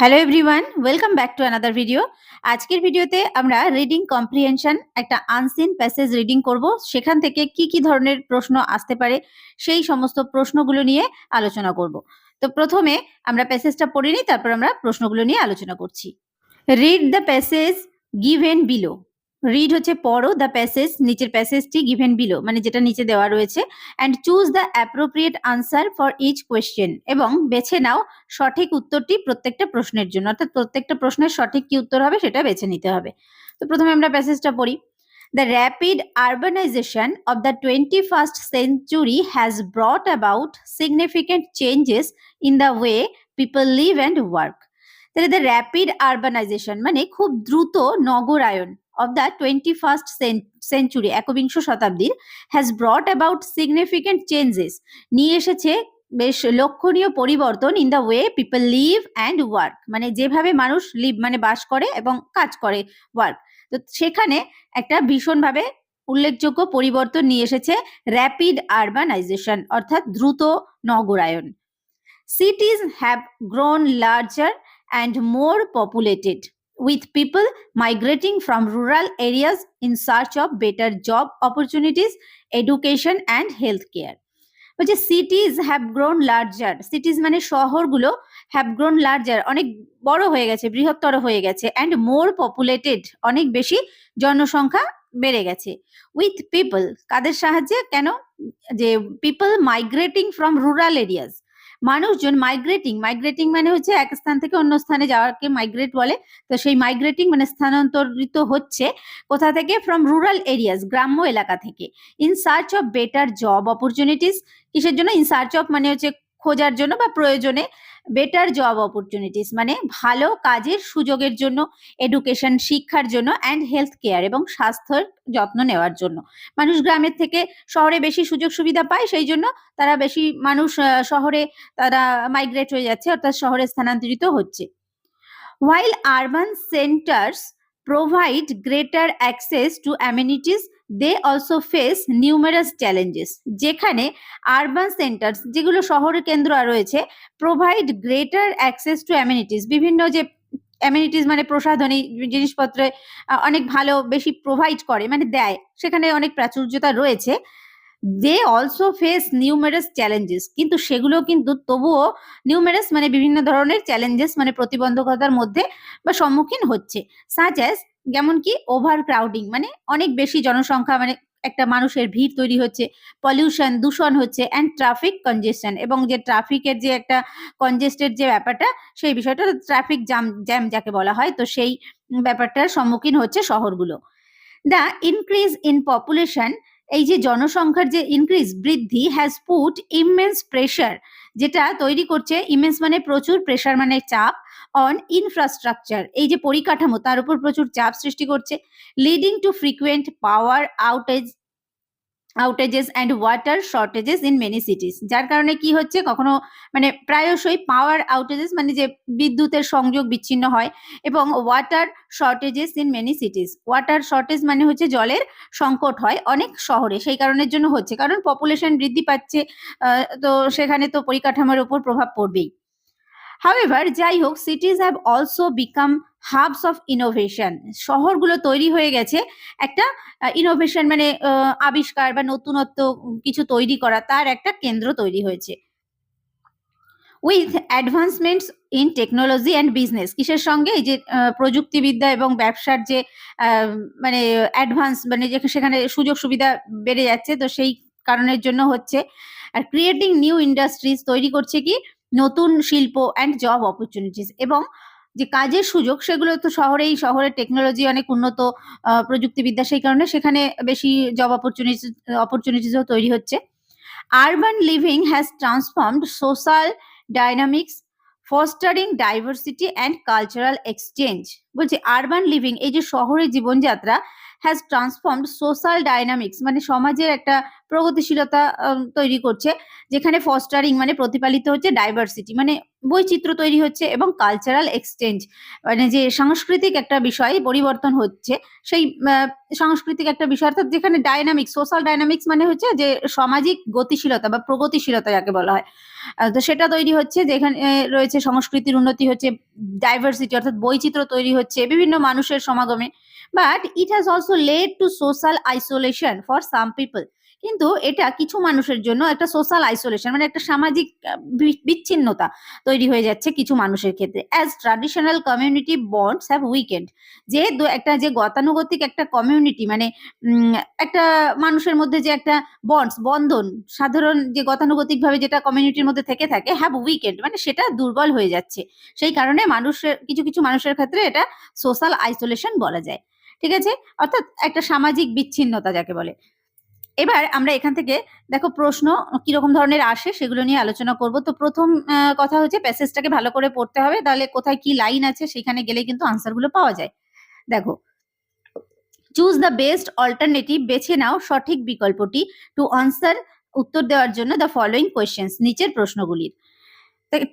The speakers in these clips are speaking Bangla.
Hello everyone, welcome back to another video. আজকের ভিডিওতে আমরা রিডিং কম্প্রিহেনশন একটা আনসিন প্যাসেজ রিডিং করব। সেখান থেকে কি ধরনের প্রশ্ন আসতে পারে সেই সমস্ত প্রশ্নগুলো নিয়ে আলোচনা করব। তো প্রথমে আমরা প্যাসেজটা পড়ে নিই, তারপর আমরা প্রশ্নগুলো নিয়ে আলোচনা করছি। Read the passage given below. Read হচ্ছে পড়ো, দ্য প্যাসেজ নিচের প্যাসেজটি, গিভেন বিলো মানে যেটা নিচে দেওয়া রয়েছে, and choose the appropriate answer for each question, এবং বেছে নাও সঠিক উত্তরটি প্রত্যেকটা প্রশ্নের জন্য, অর্থাৎ প্রত্যেকটা প্রশ্নের সঠিক কি উত্তর হবে সেটা বেছে নিতে হবে। তো প্রথমে আমরা প্যাসেজটা পড়ি। The rapid urbanization of the 21st century has brought about significant changes in the way people live and work. তাহলে দ্য র্যাপিড আরবানাইজেশন মানে খুব দ্রুত নগরায়ন অফ দ্য 21st সেঞ্চুরি, একবিংশ শতাব্দীর, has brought about significant changes, নিয়ে এসেছে বেশ লক্ষণীয় পরিবর্তন in the way people live and work, মানে যেভাবে মানুষ লিভ মানে বাস করে এবং কাজ করে, ওয়ার্ক। তো সেখানে একটা ভীষণভাবে উল্লেখযোগ্য পরিবর্তন নিয়ে এসেছে র্যাপিড আরবানাইজেশন, অর্থাৎ দ্রুত নগরায়ন। Cities have grown larger and more populated, with people migrating from rural areas in search of better job opportunities, education and healthcare. বলছে সিটিজ হ্যাভ গ্রোন লার্জার, সিটিজ মানে শহরগুলো, হ্যাভ গ্রোন লার্জার অনেক বড় হয়ে গেছে, বৃহত্তর হয়ে গেছে, অ্যান্ড মোর পপুলেটেড অনেক বেশি জনসংখ্যা বেড়ে গেছে। উইথ পিপল কাদের সাহায্যে, কেন, যে people migrating from rural areas, মানুষজন মাইগ্রেটিং মানে হচ্ছে এক স্থান থেকে অন্য স্থানে যাওয়াকে মাইগ্রেট বলে। তো সেই মাইগ্রেটিং মানে স্থানান্তরিত হচ্ছে কোথা থেকে, ফ্রম রুরাল এরিয়াজ গ্রাম্য এলাকা থেকে, in search of better job opportunities, কিসের জন্য, ইন সার্চ অফ মানে হচ্ছে খোঁজার জন্য বা প্রয়োজনে, বেটার জব অপরচুনিটিস মানে ভালো কাজের সুযোগের জন্য, এডুকেশন শিক্ষার জন্য, অ্যান্ড হেলথ কেয়ার এবং স্বাস্থ্যের যত্ন নেওয়ার জন্য। মানুষ গ্রামের থেকে শহরে বেশি সুযোগ সুবিধা পায়, সেই জন্য তারা বেশি মানুষ শহরে তারা মাইগ্রেট হয়ে যাচ্ছে, অর্থাৎ শহরে স্থানান্তরিত হচ্ছে। While urban centers provide greater access to amenities, they also face numerous challenges. যেখানে আরবান সেন্টার্স, যেগুলো শহরের কেন্দ্র রয়েছে, provide greater access two amenities, বিভিন্ন যে অ্যামেনিটিস মানে প্রসাধনী জিনিসপত্রে অনেক ভালো বেশি প্রোভাইড করে মানে দেয়, সেখানে অনেক প্রাচুর্যতা রয়েছে। They also face numerous challenges, কিন্তু সেগুলো কিন্তু তবুও নিউমেরাস মানে বিভিন্ন ধরনের চ্যালেঞ্জেস মানে প্রতিবন্ধকতার মধ্যে বা সম্মুখীন হচ্ছে। সাচ অ্যাজ যেমন কি ওভার ক্রাউডিং মানে অনেক বেশি জনসংখ্যা, মানে একটা মানুষের ভিড় তৈরি হচ্ছে, পলিউশন দূষণ হচ্ছে, অ্যান্ড ট্রাফিক কনজেশন, এবং যে ট্রাফিকের যে একটা কনজেস্টেড যে ব্যাপারটা, সেই বিষয়টা ট্রাফিক জ্যাম যাকে বলা হয়, তো সেই ব্যাপারটার সম্মুখীন হচ্ছে শহরগুলো। দ্য ইনক্রিজ ইন পপুলেশন, এই যে জনসংখ্যার যে ইনক্রিজ বৃদ্ধি, হ্যাজ পুট ইমেন্স প্রেশার, যেটা তৈরি করছে, ইমেন্স মানে প্রচুর, প্রেশার মানে চাপ, অন ইনফ্রাস্ট্রাকচার এই যে পরিকাঠামো তার উপর প্রচুর চাপ সৃষ্টি করছে, leading to frequent power outages and water shortages in many cities, যার কারণে কি হচ্ছে, কখনো মানে প্রায়শই পাওয়ার আউটেজেস মানে যে বিদ্যুতের সংযোগ বিচ্ছিন্ন হয়, এবং water shortages in many cities, water shortage মানে হচ্ছে জলের সংকট হয় অনেক শহরে, সেই কারণের জন্য হচ্ছে, কারণ পপুলেশন বৃদ্ধি পাচ্ছে, তো সেখানে তো পরিকাঠামোর উপর প্রভাব পড়বেই। হাউএভার যাই হোক, সিটিজ have also become hubs of innovation, শহরগুলো তৈরি হয়ে গেছে একটা ইনোভেশন মানে আবিষ্কার বা নতুনত্ব কিছু তৈরি করা, তার একটা কেন্দ্র তৈরি হয়েছে। With অ্যাডভান্সমেন্টস in technology and business, কিসের সঙ্গে, এই যে প্রযুক্তিবিদ্যা এবং ব্যবসার যে মানে অ্যাডভান্স মানে যে সেখানে সুযোগ সুবিধা বেড়ে যাচ্ছে, তো সেই কারণের জন্য হচ্ছে। আর ক্রিয়েটিং নিউ ইন্ডাস্ট্রিজ, তৈরি করছে কি নতুন শিল্প, অ্যান্ড জব অপরচুনিটিস, এবং যে কাজের সুযোগ সেগুলো তো শহরের টেকনোলজি অনেক উন্নত, প্রযুক্তিবিদ্যা, সেই কারণে সেখানে বেশি জব অপরচুনিটিসও তৈরি হচ্ছে। Urban living has transformed social dynamics, fostering diversity and cultural exchange. বলছে আরবান লিভিং এই যে শহরের জীবনযাত্রা, হ্যাজ ট্রান্সফর্মড সোশ্যাল ডাইনামিক্স মানে সমাজের একটা প্রগতিশীলতা তৈরি করছে, যেখানে ফস্টারিং মানে প্রতিপালিত হচ্ছে ডাইভার্সিটি মানে বৈচিত্র্য তৈরি হচ্ছে, এবং কালচারাল এক্সচেঞ্জ মানে যে সাংস্কৃতিক একটা বিষয় পরিবর্তন হচ্ছে, সেই সাংস্কৃতিক একটা বিষয়, অর্থাৎ যেখানে ডাইনামিক্স, সোশ্যাল ডাইনামিক্স মানে হচ্ছে যে সামাজিক গতিশীলতা বা প্রগতিশীলতা যাকে বলা হয়, তো সেটা তৈরি হচ্ছে, যেখানে রয়েছে সংস্কৃতির উন্নতি হচ্ছে, ডাইভার্সিটি অর্থাৎ বৈচিত্র্য তৈরি হচ্ছে বিভিন্ন মানুষের সমাগমে। But it has also led to social isolation for some people. কিন্তু এটা কিছু মানুষের জন্য একটা সোশ্যাল আইসোলেশন মানে একটা সামাজিক বিচ্ছিন্নতা তৈরি হয়ে যাচ্ছে কিছু মানুষের ক্ষেত্রে। As traditional community bonds have weakened, যে একটা যে গতানুগতিক একটা কমিউনিটি মানে একটা মানুষের মধ্যে যে একটা বন্ধন, সাধারণ যে গতানুগতিকভাবে যেটা কমিউনিটির মধ্যে থেকে থাকে, হ্যাভ উইকেন্ড মানে সেটা দুর্বল হয়ে যাচ্ছে। সেই কারণে মানুষের কিছু কিছু মানুষের ক্ষেত্রে এটা সোশ্যাল আইসোলেশন বলা যায়। ঠিক আছে, অর্থাৎ একটা সামাজিক বিচ্ছিন্নতা যাকে বলে। এবার আমরা এখান থেকে দেখো প্রশ্ন কিরকম ধরনের আসে সেগুলো নিয়ে আলোচনা করব। তো প্রথম কথা হচ্ছে প্যাসেজটাকে ভালো করে পড়তে হবে, তাহলে কোথায় কি লাইন আছে সেখানে গেলে কিন্তু আনসারগুলো পাওয়া যায়। দেখো, চুজ দ্য বেস্ট অল্টারনেটিভ, বেছে নাও সঠিক বিকল্পটি, টু আনসার উত্তর দেওয়ার জন্য দ্য ফলোইং কোয়েশ্চেন্স, নিচের প্রশ্নগুলির।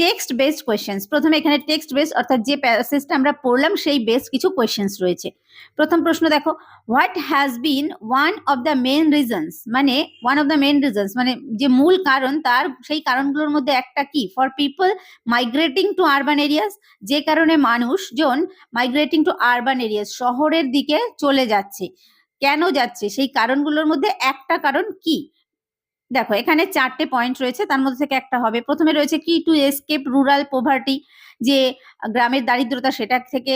টেক্সট বেসড কোয়েশ্চেন্স, প্রথমে এখানে টেক্সট বেসড অর্থাৎ যে প্যাসেজটা আমরা পড়লাম সেই বেস কিছু কোয়েশ্চেন্স রয়েছে। প্রথম প্রশ্ন দেখো, what has been one of the main reasons, মানে one of the main reasons মানে যে মূল কারণ, তার সেই কারণগুলোর মধ্যে একটা কি, for people migrating to urban areas, যে কারণে মানুষজন মাইগ্রেটিং টু আরবান এরিয়াস শহরের দিকে চলে যাচ্ছে, কেন যাচ্ছে সেই কারণগুলোর মধ্যে একটা কারণ কি। দেখো এখানে 4টে পয়েন্ট রয়েছে, তার মধ্যে থেকে একটা হবে। প্রথমে রয়েছে কি, টু এসকেপ রুরাল পোভার্টি, যে গ্রামের দারিদ্রতা সেটা থেকে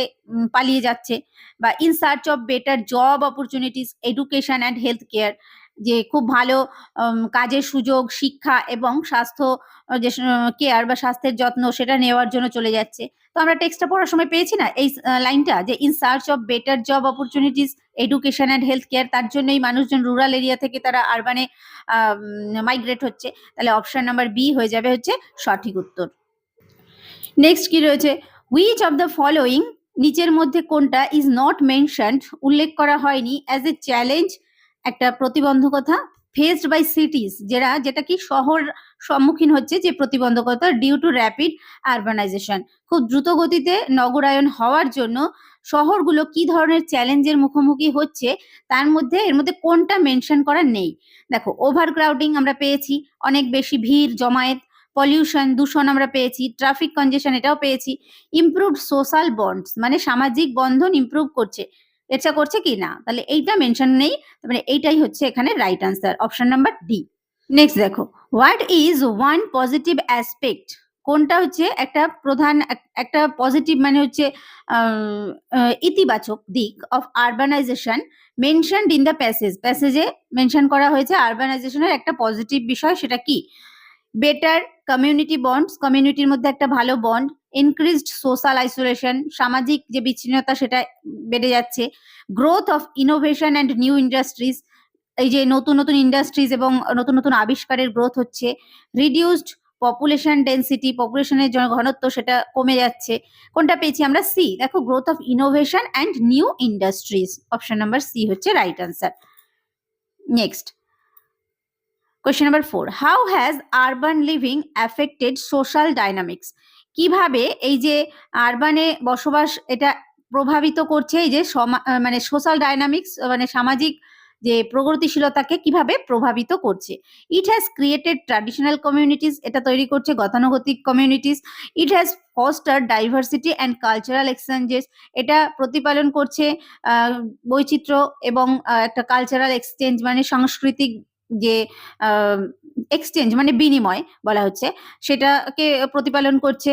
পালিয়ে যাচ্ছে, বা in search of better job opportunities, education and health care, যে খুব ভালো কাজের সুযোগ, শিক্ষা এবং স্বাস্থ্য যে কেয়ার বা স্বাস্থ্যের যত্ন সেটা নেওয়ার জন্য চলে যাচ্ছে। তো আমরা টেক্সটটা পড়ার সময় পেয়েছি না এই লাইনটা, যে in search of better job opportunities, education and health care, তার জন্যই মানুষজন রুরাল এরিয়া থেকে তারা আরবানে মাইগ্রেট হচ্ছে। তাহলে অপশন নাম্বার বি হয়ে যাবে হচ্ছে সঠিক উত্তর। নেক্সট কি রয়েছে, হুইচ অফ দ্য ফলোইং, নিচের মধ্যে কোনটা, ইজ নট মেনশনড, উল্লেখ করা হয়নি, অ্যাজ এ চ্যালেঞ্জ, একটা প্রতিবন্ধকতা, ফেসড বাই সিটিজ, যেটা কি শহর সম্মুখীন হচ্ছে যে প্রতিবন্ধকতা, ডিউ টু র্যাপিড আরবানাইজেশন, খুব দ্রুত গতিতে নগরায়ন হওয়ার জন্য শহরগুলো কি ধরনের চ্যালেঞ্জের মুখোমুখি হচ্ছে, তার মধ্যে এর মধ্যে কোনটা মেনশন করা নেই। দেখো, ওভার ক্রাউডিং আমরা পেয়েছি, অনেক বেশি ভিড় জমায়েত, পলিউশন দূষণ আমরা পেয়েছি, ট্রাফিক কনজেশন এটাও পেয়েছি, ইমপ্রুভড সোশ্যাল বন্ডস মানে সামাজিক বন্ধন ইমপ্রুভ করছে, এটা করছে কি না, তাহলে এইটা মেনশন নেই, মানে এইটাই হচ্ছে এখানে right answer, option number D. Next দেখো, what is one positive aspect, কোনটা হচ্ছে একটা প্রধান একটা পজিটিভ মানে হচ্ছে ইতিবাচক দিক of urbanisation mentioned in the প্যাসেজে মেনশন করা হয়েছে আরবানাইজেশনের একটা পজিটিভ বিষয়, সেটা কি, বেটার কমিউনিটি বন্ডস, কমিউনিটির মধ্যে একটা ভালো বন্ড, ইনক্রিজড সোশ্যাল আইসোলেশন, সামাজিক যে বিচ্ছিন্নতা সেটা বেড়ে যাচ্ছে, growth of innovation and new industries, এই যে নতুন নতুন ইন্ডাস্ট্রিজ এবং নতুন নতুন আবিষ্কারের গ্রোথ হচ্ছে, রিডিউসড পপুলেশন ডেন্সিটি, পপুলেশনের ঘনত্ব সেটা কমে যাচ্ছে। কোনটা পেয়েছি আমরা, সি। দেখো, growth of innovation and new industries, option number C হচ্ছে right answer. Next question number 4, how has urban living affected social dynamics, কিভাবে এই যে আরবানে বসবাস এটা প্রভাবিত করছে এই যে মানে সোশ্যাল ডাইনামিক্স মানে সামাজিক যে প্রগতিশীলতাকে কিভাবে প্রভাবিত করছে। It has created traditional communities, এটা তৈরি করছে গতানুগতিক communities. It has foster diversity and cultural exchanges, এটা প্রতিপালন করছে বৈচিত্র্য এবং একটা কালচারাল এক্সচেঞ্জ মানে সাংস্কৃতিক যে এক্সচেঞ্জ মানে বিনিময় বলা হচ্ছে, সেটাকে প্রতিপালন করছে।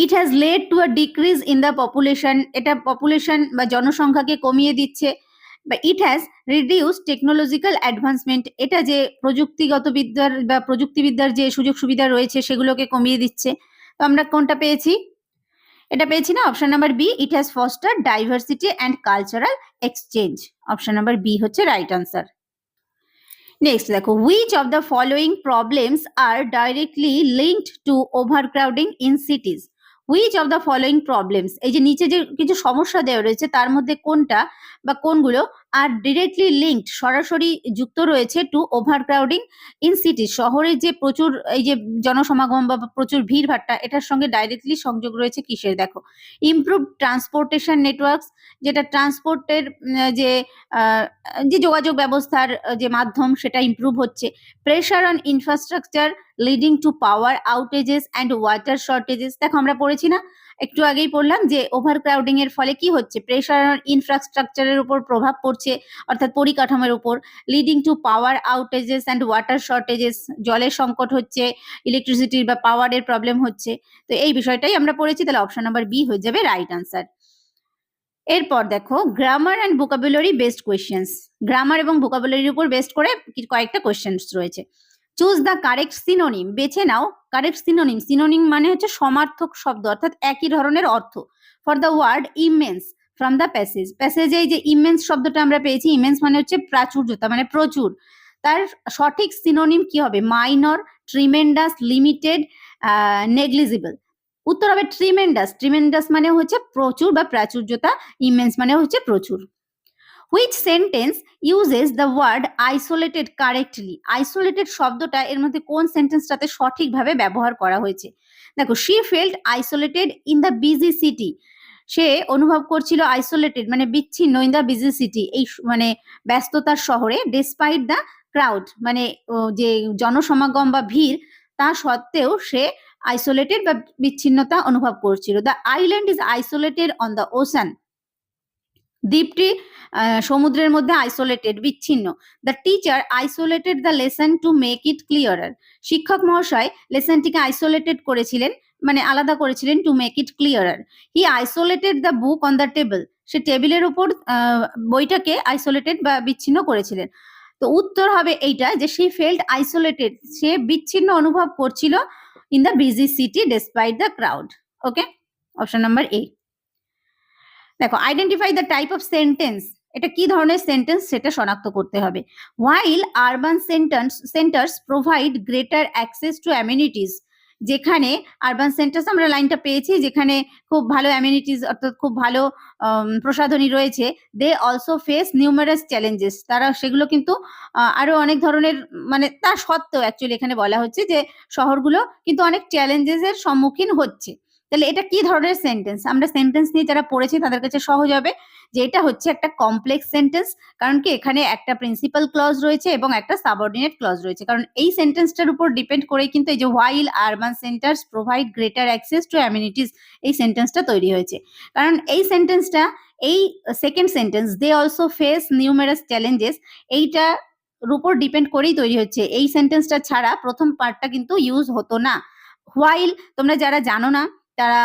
It has led to a decrease in the population, এটা পপুলেশন বা জনসংখ্যাকে কমিয়ে দিচ্ছে। বা it has reduce technological advancement, এটা যে প্রযুক্তিগত বিদ্যার বা প্রযুক্তিবিদ্যার যে সুযোগ সুবিধা রয়েছে সেগুলোকে কমিয়ে দিচ্ছে। তো আমরা কোনটা পেয়েছি, এটা পেয়েছি না, option number B, it has foster diversity and cultural exchange, option number B হচ্ছে রাইট আনসার। নেক্সট দেখো, which of the following problems are directly linked to overcrowding in cities, which of the following problems, এই যে নিচে যে কিছু সমস্যা দেওয়া রয়েছে তার মধ্যে কোনটা বা কোনগুলো আর ডিরেক্টলি লিঙ্কড, সরাসরি যুক্ত রয়েছে টু ওভারক্রাউডিং ইন সিটি, শহরে যে প্রচুর এই যে জনসমাগম বা প্রচুর ভিড়ভাট্টা, এটার সঙ্গে ডাইরেক্টলি সংযোগ রয়েছে কিসের? দেখো, ইমপ্রুভ ট্রান্সপোর্টেশন নেটওয়ার্কস, যেটা ট্রান্সপোর্টের যে যে যোগাযোগ ব্যবস্থার যে মাধ্যম সেটা ইমপ্রুভ হচ্ছে। Pressure on infrastructure leading to power outages and water shortages. দেখো আমরা পড়েছি না, একটু আগেই পড়লাম যে ওভারক্রাউডিং এর ফলে কি হচ্ছে, প্রেশার অন ইনফ্রাস্ট্রাকচারের উপর প্রভাব পড়ছে, অর্থাৎ পরিকাঠামোর উপর। Leading to power outages and water shortages, জলের সংকট হচ্ছে, ইলেকট্রিসিটির বা পাওয়ারের প্রবলেম হচ্ছে। তো এই বিষয়টাই আমরা পড়েছি, তাহলে অপশন নাম্বার বি হয়ে যাবে রাইট আনসার। এরপর দেখো grammar and vocabulary based questions, grammar এবং ভোকাবুলারির উপর বেসড করে কয়েকটা কোয়েশ্চেন্স রয়েছে। চুজ দ্য কারেক্ট সিনোনিম, বেছে নাও কারেক্ট সিনোনিম। সিনোনিম মানে হচ্ছে সমার্থক শব্দ, অর্থাৎ একই ধরনের অর্থ। For the word immense from the passage, প্যাসেজে এই যে ইমেন্স শব্দটা আমরা পেয়েছি, ইমেন্স মানে হচ্ছে প্রাচুর্যতা, মানে প্রচুর। তার সঠিক সিনোনিম কি হবে? Minor, tremendous, limited, negligible. উত্তর হবে ট্রিমেন্ডাস। ট্রিমেন্ডাস মানে হচ্ছে প্রচুর বা প্রাচুর্যতা, ইমেন্স মানে হচ্ছে প্রচুর। Which sentence uses the word isolated correctly, isolated শব্দটা এর মধ্যে কোন সেন্টেন্সটাতে সঠিকভাবে ব্যবহার করা হয়েছে? দেখো, she felt isolated in the busy city, সে অনুভব করছিল আইসোলেটেড মানে বিচ্ছিন্ন, ইন দ্য বিজি সিটি এই মানে ব্যস্ততার শহরে, ডিসপাইট দ্য ক্রাউড মানে যে জনসমাগম বা ভিড় তা সত্ত্বেও সে আইসোলেটেড বা বিচ্ছিন্নতা অনুভব করছিল। The island is isolated on the ocean, দ্বীপটি সমুদ্রের মধ্যে আইসোলেটেড, বিচ্ছিন্ন। The teacher isolated the lesson to make it clearer, শিক্ষক মহাশয় লেসনটিকে আইসোলেটেড করেছিলেন মানে আলাদা করেছিলেন, to make it clearer. He isolated the book on the table, সে টেবিলের উপর বইটাকে আইসোলেটেড বা বিচ্ছিন্ন করেছিলেন। তো উত্তর হবে এইটা যে শি ফেল্ট আইসোলেটেড, সে বিচ্ছিন্ন অনুভব করছিল in the busy city despite the crowd. Okay, option number A. দেখো, identify the type of sentence, এটা কি ধরনের সেন্টেন্স সেটা শনাক্ত করতে হবে। While urban centres provide greater access to amenities, যেখানে আরবান সেন্টার্স আমরা লাইনটা পেয়েছি, যেখানে খুব ভালো অ্যামিনিটিস অর্থাৎ খুব ভালো প্রসাধনী রয়েছে, they also face numerous challenges, তারা সেগুলো কিন্তু আরো অনেক ধরনের মানে তা সত্ত্বেও অ্যাকচুয়ালি এখানে বলা হচ্ছে যে শহরগুলো কিন্তু অনেক চ্যালেঞ্জেসের সম্মুখীন হচ্ছে। তাহলে এটা কি ধরনের সেন্টেন্স? আমরা সেন্টেন্স নিয়ে যারা পড়েছি তাদের কাছে সহজ হবে যে এটা হচ্ছে একটা কমপ্লেক্স সেন্টেন্স, কারণ কি এখানে একটা প্রিন্সিপাল ক্লজ রয়েছে এবং একটা সাবঅর্ডিনেট ক্লজ রয়েছে। কারণ এই সেন্টেন্সটার উপর ডিপেন্ড করেই কিন্তু এই যে while urban centres provide greater access to amenities এই সেন্টেন্সটা তৈরি হয়েছে। কারণ এই সেন্টেন্সটা, এই second sentence they also face numerous challenges, এইটার উপর ডিপেন্ড করেই তৈরি হচ্ছে। এই সেন্টেন্সটা ছাড়া প্রথম পার্টটা কিন্তু ইউজ হতো না। হোয়াইল তোমরা যারা জানো না তারা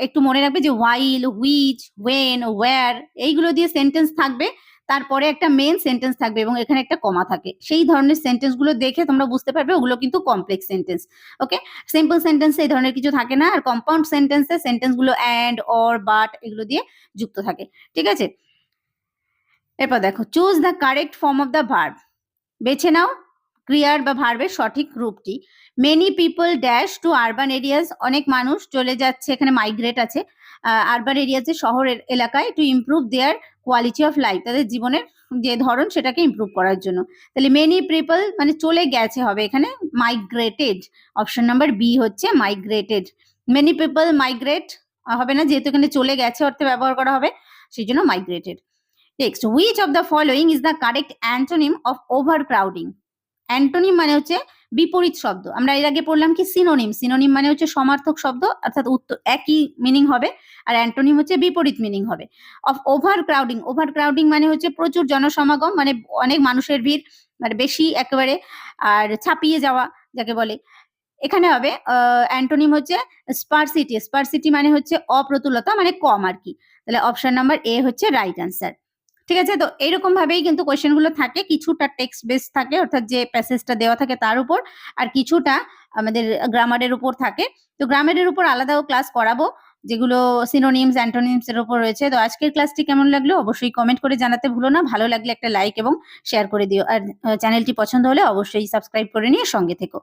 একটু মনে রাখবে যে হোয়াইল, হুইচ, ওয়েন, ওয়্যার এইগুলো দিয়ে সেন্টেন্স থাকবে, তারপরে একটা মেন সেন্টেন্স থাকবে এবং এখানে একটা কমা থাকে। সেই ধরনের সেন্টেন্সগুলো দেখে তোমরা বুঝতে পারবে ওগুলো কিন্তু কমপ্লেক্স সেন্টেন্স। ওকে, সিম্পল সেন্টেন্সে এই ধরনের কিছু থাকে না, আর কম্পাউন্ড সেন্টেন্সে সেন্টেন্সগুলো অ্যান্ড, অর, বাট এগুলো দিয়ে যুক্ত থাকে। ঠিক আছে, এরপর দেখো, choose the correct form of the verb, বেছে নাও ক্রিয়ার বা ভার্বের সঠিক রূপটি। Many people dash to urban areas, অনেক মানুষ চলে যাচ্ছে, এখানে মাইগ্রেট আছে আরবান এরিয়াসে, শহরের এলাকায়, to improve there quality of life, তাদের জীবনের যে ধরন সেটাকে ইমপ্রুভ করার জন্য। তাহলে মেনি পিপল মানে চলে গেছে হবে এখানে, মাইগ্রেটেড, অপশন নাম্বার বি হচ্ছে মাইগ্রেটেড। মেনি পিপল মাইগ্রেট হবে না, যেহেতু এখানে চলে গেছে অর্থে ব্যবহার করা হবে, সেই জন্য migrated. Next, which of the following is the correct antonym of overcrowding? Antonym মানে হচ্ছে বিপরীত শব্দ। আমরা এর আগে পড়লাম কি সিনোনিম, সিনোনিম মানে হচ্ছে সমার্থক শব্দ অর্থাৎ উত্তর একই মিনিং হবে, আর অ্যান্টোনিম হচ্ছে বিপরীত মিনিং হবে। অফ ওভারক্রাউডিং, ওভারক্রাউডিং মানে হচ্ছে প্রচুর জনসমাগম মানে অনেক মানুষের ভিড় মানে বেশি একেবারে, আর ছাপিয়ে যাওয়া যাকে বলে। এখানে হবে অ্যান্টোনিম হচ্ছে স্পারসিটি, স্পারসিটি মানে হচ্ছে অপ্রতুলতা মানে কম আর কি। তাহলে অপশন নাম্বার এ হচ্ছে রাইট অ্যান্সার। ঠিক আছে, তো এইরকম ভাবেই কিন্তু কোয়েশ্চেন গুলো থাকে, কিছুটা টেক্সট বেস থাকে অর্থাৎ যে প্যাসেজটা দেওয়া থাকে তার উপর, আর কিছুটা আমাদের গ্রামারের উপর থাকে। তো গ্রামারের উপর আলাদাও ক্লাস করাবো, যেগুলো সিনোনিমস অ্যান্টোনিমস এর উপর রয়েছে। তো আজকের ক্লাসটি কেমন লাগলো অবশ্যই কমেন্ট করে জানাতে ভুলো না, ভালো লাগলে একটা লাইক এবং শেয়ার করে দিও, আর চ্যানেলটি পছন্দ হলে অবশ্যই সাবস্ক্রাইব করে নিয়ে সঙ্গে থেকো।